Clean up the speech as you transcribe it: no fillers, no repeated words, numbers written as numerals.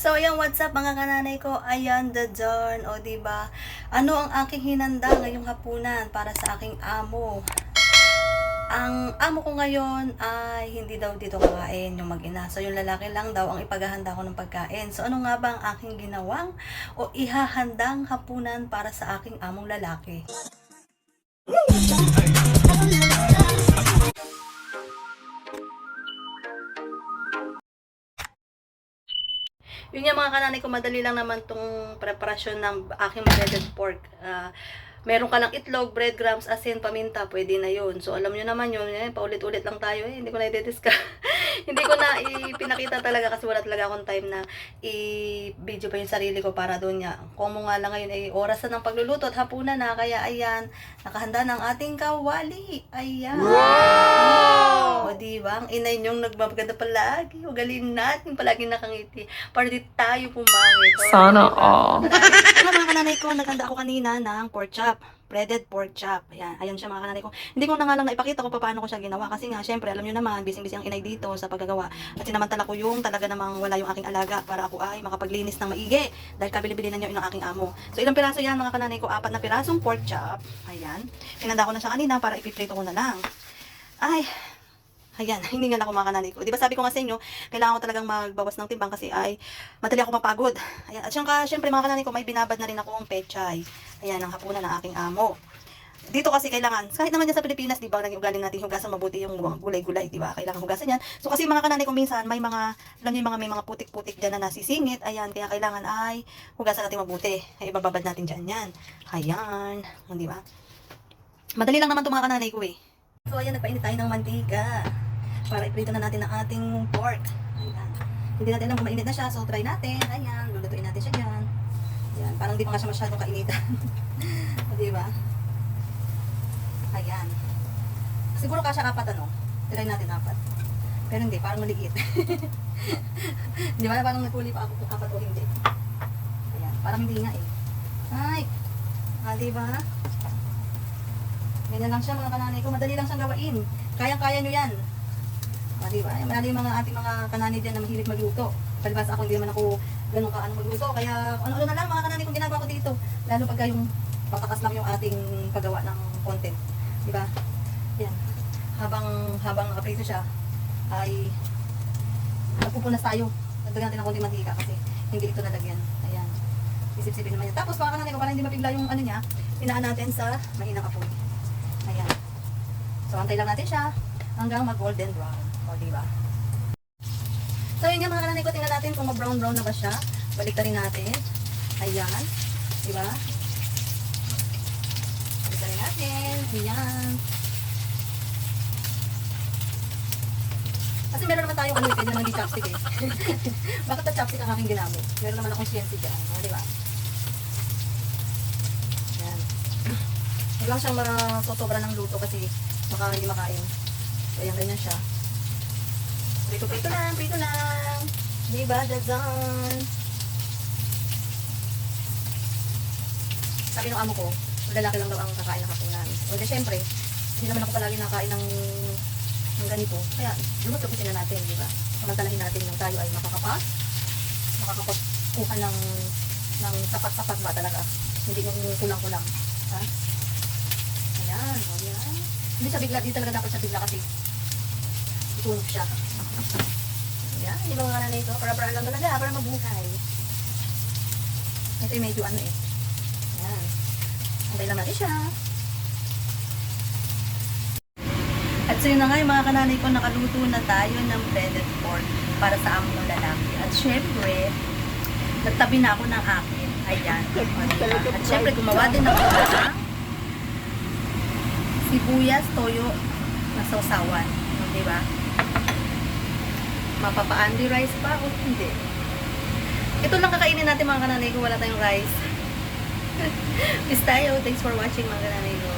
So, ayan, what's up mga kananay ko? Ayan, the Dawn. O, diba? Ano ang aking hinanda ngayong hapunan para sa aking amo? Ang amo ko ngayon ay hindi daw dito kakain yung mag-ina. So, yung lalaki lang daw ang ipaghahanda ko ng pagkain. So, ano nga ba ang aking ginawang o ihahandang hapunan para sa aking among lalaki? Yun yung mga kananay ko, madali lang naman tong preparasyon ng aking breaded pork. Meron ka lang itlog, breadcrumbs, asin, paminta, pwede na yun. So, alam nyo naman yun, paulit-ulit lang tayo. Hindi ko na i-discuss. Hindi ko na ipinakita talaga kasi wala talaga akong time na i-video pa yung sarili ko para doon niya. Kung mo nga lang ngayon ay oras na ng pagluluto at hapunan na, kaya ayan, nakahanda ng ating kawali. Ayan. Wow! O diba, ang inay niyong nagbabaganda palagi. Ugalin natin palagi nakangiti. Para di tayo pumangit. Sana all. Mga kananay ko, naghanda ako kanina ng pork chop. Breaded pork chop. Ayan siya mga kananay ko. Hindi ko na nga lang naipakita kung paano ko siya ginawa. Kasi nga, syempre, alam nyo naman, busy-busy ang inay dito sa paggagawa. At sinamantala ko yung talaga namang wala yung aking alaga para ako ay makapaglinis ng maigi. Dahil kabili-bili na niyo yung aking amo. So, ilang piraso yan mga kananay ko? 4 na pirasong pork chop. Ayan. Pinanda ko na siya kanina para ipiprito ko na lang. Ay, ayan, hindi nga ako mga kananay ko. Di ba sabi ko nga sa inyo, kailangan ko talagang magbawas ng timbang kasi ay madali ako mapagod. Ayan, at syempre mga kananay ko, may binabad na rin akong pechay. Ayan, ang hapunan ng aking amo. Dito kasi kailangan, kahit naman dyan sa Pilipinas, di ba, naging ugaling natin hugasan mabuti yung gulay-gulay, di ba? Kailangan hugasan yan. So kasi mga kananay ko minsan, may mga, alam niyo may mga putik-putik dyan na nasisingit. Ayan, kaya kailangan ay hugasan natin mabuti. Ay, ibababad natin dyan yan. Ayan, di ba? Madali lang naman itong mga kananay ko eh. So ayan, nagpainit tayo ng mantika para iprito na natin ang ating pork. Ayan. Hindi natin alam kung mainit na siya, so try natin. Ayan, lulutuin natin siya dyan. Ayan, parang di pa nga siya masyadong kainitan. O, diba? Ayan. Siguro kasya 4 ano? Try natin 4. Pero hindi, parang maliit. Di ba? Parang nagkuli pa ako kung 4 o hindi. Ayan, parang hindi nga eh. Ay! Diba? Ganyan lang siya mga kananay ko. Madali lang siyang gawain. Kayang-kaya nyo yan. Diba? Marami yung mga ating mga kananay dyan na mahilig magluto. Palibas ako, hindi naman ako ganun kaano magluto. Kaya ano-ano na lang mga kananay kung ginagawa ko dito. Lalo pagka yung patakas lang yung ating paggawa ng content. Diba? Yan. Habang nakaprito siya, ay nagpupunas tayo. Nagdagan natin ng konting mantika kasi hindi ito nalagyan. Ayan. Isip-sipin naman yan. Tapos mga kananay ko, para hindi mapigla yung ano niya, pinaan natin sa mahinang apoy. Ayan. So, antay lang natin siya hanggang mag-golden brown. O, diba? So, yun nga mga kananay ko, tingnan natin kung mag-brown-brown na ba siya. Baliktarin natin. Ayan. Diba? Baliktarin natin. Ayan. Kasi meron naman tayong ano, pwede naman di chopstick eh. Bakit na chopstick ang aking ginamit? Meron naman akong CNC dyan. O, diba? Ayan. Huwag lang siyang masosobra ng luto kasi baka hindi makain. So, ayan, ganyan siya. Prito lang. Diba, Dazan? Sabi ng amo ko, lalaki lang daw ang kakain ng hapunan. O, di syempre, hindi naman ako palagi nakain ng ganito. Kaya, lumutupusin na natin, diba? Samantalahin natin yung tayo ay makakapagkuha ng sapat-sapat ba talaga. Hindi yung kulang-kulang. Ha? Ayan, o yan. Hindi siya bigla, di talaga dapat siya bigla kasi itunog siya. Ayan, di ba mga nanay ito? Para lang talaga, para mabuhay. Ito yung medyo ano eh. Ayan. Antay lang natin siya. At so yun na nga yung mga kananay ko, nakaluto na tayo ng breaded pork para sa among lalaki. At syempre, nagtabi na ako ng akin. Ayan. At syempre, gumawa din ako ng sibuyas, toyo, na sausawan. Diba? Mapapa-Andy rice pa o hindi? Ito lang kakainin natin mga kananay ko, wala tayong rice. Peace tayo. Thanks for watching mga kananay ko.